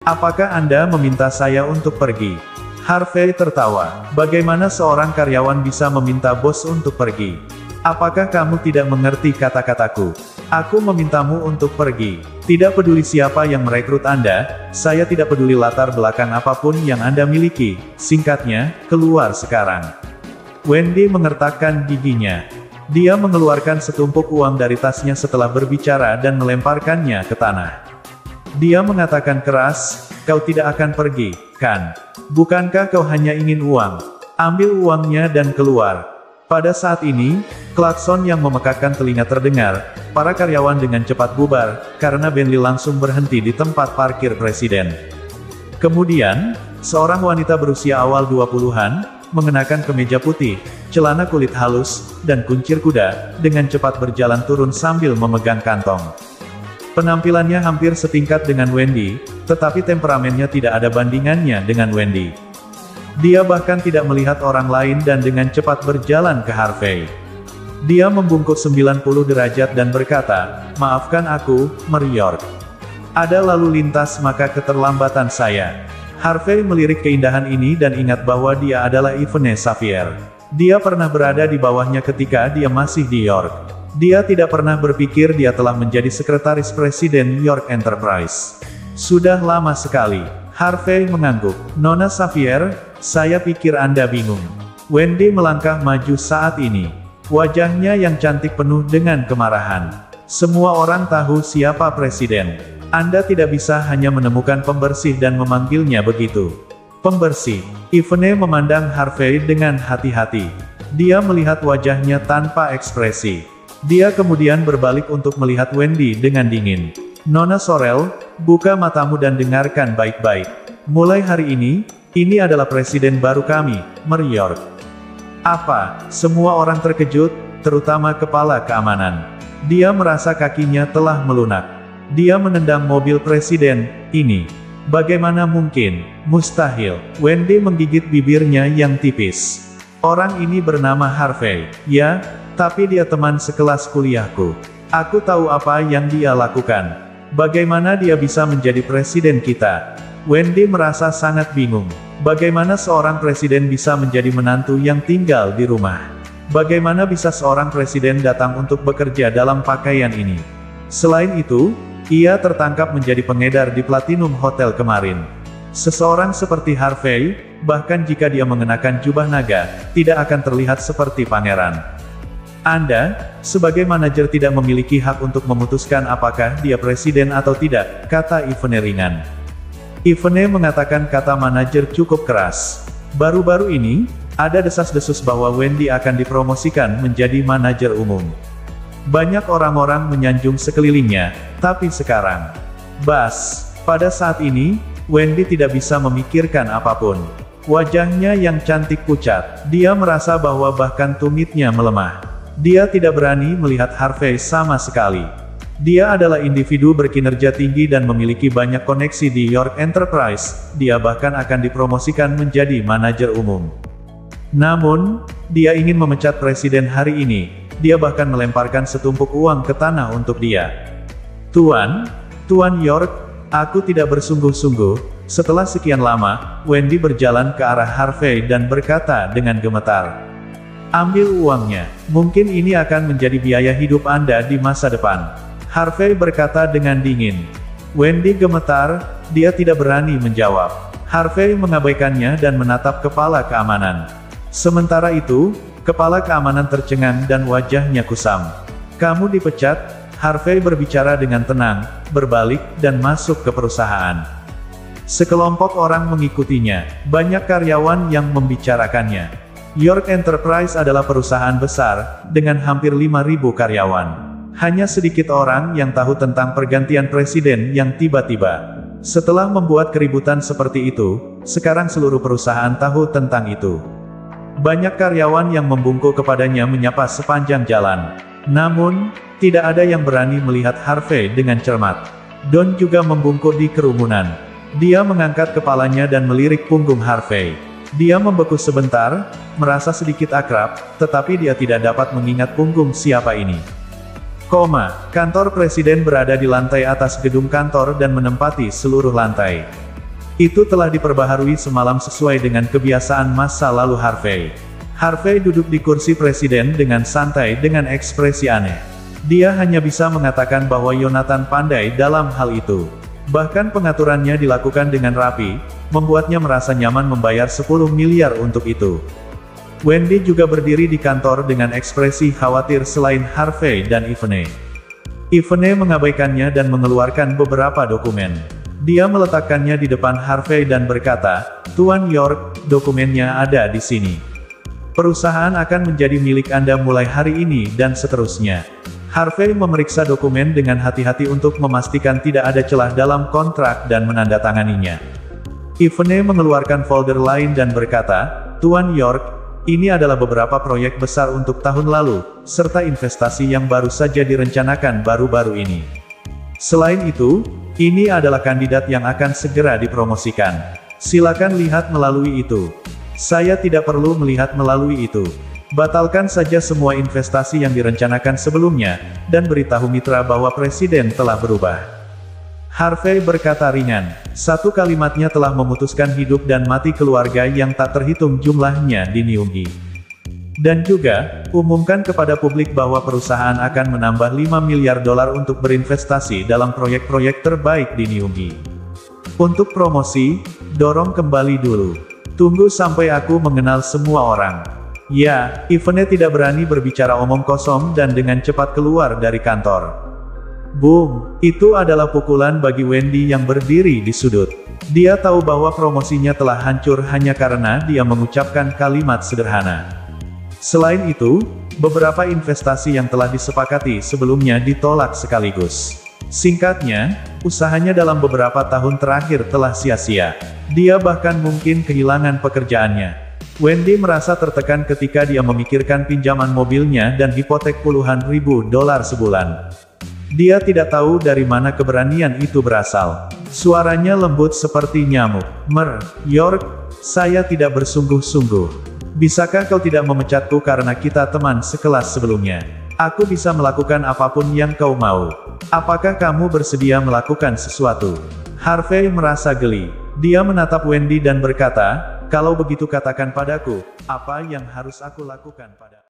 Apakah Anda meminta saya untuk pergi? Harvey tertawa. Bagaimana seorang karyawan bisa meminta bos untuk pergi? Apakah kamu tidak mengerti kata-kataku? Aku memintamu untuk pergi. Tidak peduli siapa yang merekrut Anda, saya tidak peduli latar belakang apapun yang Anda miliki. Singkatnya, keluar sekarang. Wendy mengertakkan giginya. Dia mengeluarkan setumpuk uang dari tasnya setelah berbicara dan melemparkannya ke tanah. Dia mengatakan keras, kau tidak akan pergi, kan? Bukankah kau hanya ingin uang? Ambil uangnya dan keluar. Pada saat ini, klakson yang memekakkan telinga terdengar, para karyawan dengan cepat bubar, karena Bentley langsung berhenti di tempat parkir presiden. Kemudian, seorang wanita berusia awal 20-an, mengenakan kemeja putih, celana kulit halus, dan kuncir kuda, dengan cepat berjalan turun sambil memegang kantong. Penampilannya hampir setingkat dengan Wendy, tetapi temperamennya tidak ada bandingannya dengan Wendy. Dia bahkan tidak melihat orang lain dan dengan cepat berjalan ke Harvey. Dia membungkuk 90 derajat dan berkata, maafkan aku, York. Ada lalu lintas maka keterlambatan saya. Harvey melirik keindahan ini dan ingat bahwa dia adalah Yvonne Xavier. Dia pernah berada di bawahnya ketika dia masih di York. Dia tidak pernah berpikir dia telah menjadi sekretaris presiden York Enterprise. Sudah lama sekali. Harvey mengangguk. Nona Xavier, saya pikir Anda bingung. Wendy melangkah maju saat ini. Wajahnya yang cantik penuh dengan kemarahan. Semua orang tahu siapa presiden. Anda tidak bisa hanya menemukan pembersih dan memanggilnya begitu. Pembersih. Yvonne memandang Harvey dengan hati-hati. Dia melihat wajahnya tanpa ekspresi. Dia kemudian berbalik untuk melihat Wendy dengan dingin. Nona Sorel, buka matamu dan dengarkan baik-baik. Mulai hari ini adalah presiden baru kami, York. Apa? Semua orang terkejut, terutama kepala keamanan. Dia merasa kakinya telah melunak. Dia menendang mobil presiden ini. Bagaimana mungkin? Mustahil. Wendy menggigit bibirnya yang tipis. Orang ini bernama Harvey. Ya, tapi dia teman sekelas kuliahku. Aku tahu apa yang dia lakukan. Bagaimana dia bisa menjadi presiden kita? Wendy merasa sangat bingung. Bagaimana seorang presiden bisa menjadi menantu yang tinggal di rumah? Bagaimana bisa seorang presiden datang untuk bekerja dalam pakaian ini? Selain itu, ia tertangkap menjadi pengedar di Platinum Hotel kemarin. Seseorang seperti Harvey, bahkan jika dia mengenakan jubah naga, tidak akan terlihat seperti pangeran. Anda, sebagai manajer tidak memiliki hak untuk memutuskan apakah dia presiden atau tidak, kata Yvonne ringan. Yvonne mengatakan kata manajer cukup keras. Baru-baru ini, ada desas-desus bahwa Wendy akan dipromosikan menjadi manajer umum. Banyak orang-orang menyanjung sekelilingnya, tapi sekarang, pada saat ini, Wendy tidak bisa memikirkan apapun. Wajahnya yang cantik pucat, dia merasa bahwa bahkan tumitnya melemah. Dia tidak berani melihat Harvey sama sekali. Dia adalah individu berkinerja tinggi dan memiliki banyak koneksi di York Enterprise, dia bahkan akan dipromosikan menjadi manajer umum. Namun, dia ingin memecat presiden hari ini, dia bahkan melemparkan setumpuk uang ke tanah untuk dia. Tuan York, aku tidak bersungguh-sungguh. Setelah sekian lama, Wendy berjalan ke arah Harvey dan berkata dengan gemetar, ambil uangnya, mungkin ini akan menjadi biaya hidup Anda di masa depan. Harvey berkata dengan dingin. Wendy gemetar, dia tidak berani menjawab. Harvey mengabaikannya dan menatap kepala keamanan. Sementara itu, kepala keamanan tercengang dan wajahnya kusam. Kamu dipecat? Harvey berbicara dengan tenang, berbalik, dan masuk ke perusahaan. Sekelompok orang mengikutinya, banyak karyawan yang membicarakannya. York Enterprise adalah perusahaan besar, dengan hampir 5.000 karyawan. Hanya sedikit orang yang tahu tentang pergantian presiden yang tiba-tiba. Setelah membuat keributan seperti itu, sekarang seluruh perusahaan tahu tentang itu. Banyak karyawan yang membungkuk kepadanya menyapa sepanjang jalan. Namun, tidak ada yang berani melihat Harvey dengan cermat. Don juga membungkuk di kerumunan. Dia mengangkat kepalanya dan melirik punggung Harvey. Dia membeku sebentar, merasa sedikit akrab, tetapi dia tidak dapat mengingat punggung siapa ini. Kantor presiden berada di lantai atas gedung kantor dan menempati seluruh lantai. Itu telah diperbaharui semalam sesuai dengan kebiasaan masa lalu Harvey. Harvey duduk di kursi presiden dengan santai dengan ekspresi aneh. Dia hanya bisa mengatakan bahwa Yonatan pandai dalam hal itu. Bahkan pengaturannya dilakukan dengan rapi, membuatnya merasa nyaman membayar 10 miliar untuk itu. Wendy juga berdiri di kantor dengan ekspresi khawatir selain Harvey dan Ivene. Ivene mengabaikannya dan mengeluarkan beberapa dokumen. Dia meletakkannya di depan Harvey dan berkata, "Tuan York, dokumennya ada di sini. Perusahaan akan menjadi milik Anda mulai hari ini dan seterusnya." Harvey memeriksa dokumen dengan hati-hati untuk memastikan tidak ada celah dalam kontrak dan menandatanganinya. Ivene mengeluarkan folder lain dan berkata, "Tuan York, ini adalah beberapa proyek besar untuk tahun lalu, serta investasi yang baru saja direncanakan baru-baru ini. Selain itu, ini adalah kandidat yang akan segera dipromosikan. Silakan lihat melalui itu." "Saya tidak perlu melihat melalui itu. Batalkan saja semua investasi yang direncanakan sebelumnya, dan beritahu mitra bahwa presiden telah berubah." Harvey berkata ringan. Satu kalimatnya telah memutuskan hidup dan mati keluarga yang tak terhitung jumlahnya di Newgie. Dan juga, umumkan kepada publik bahwa perusahaan akan menambah 5 miliar dolar untuk berinvestasi dalam proyek-proyek terbaik di Newgie. Untuk promosi, dorong kembali dulu. Tunggu sampai aku mengenal semua orang. Ya, Ivene tidak berani berbicara omong kosong dan dengan cepat keluar dari kantor. Boom! Itu adalah pukulan bagi Wendy yang berdiri di sudut. Dia tahu bahwa promosinya telah hancur hanya karena dia mengucapkan kalimat sederhana. Selain itu, beberapa investasi yang telah disepakati sebelumnya ditolak sekaligus. Singkatnya, usahanya dalam beberapa tahun terakhir telah sia-sia. Dia bahkan mungkin kehilangan pekerjaannya. Wendy merasa tertekan ketika dia memikirkan pinjaman mobilnya dan hipotek puluhan ribu dolar sebulan. Dia tidak tahu dari mana keberanian itu berasal. Suaranya lembut seperti nyamuk. York, saya tidak bersungguh-sungguh. Bisakah kau tidak memecatku karena kita teman sekelas sebelumnya? Aku bisa melakukan apapun yang kau mau. Apakah kamu bersedia melakukan sesuatu?" Harvey merasa geli. Dia menatap Wendy dan berkata, "Kalau begitu katakan padaku, apa yang harus aku lakukan pada..."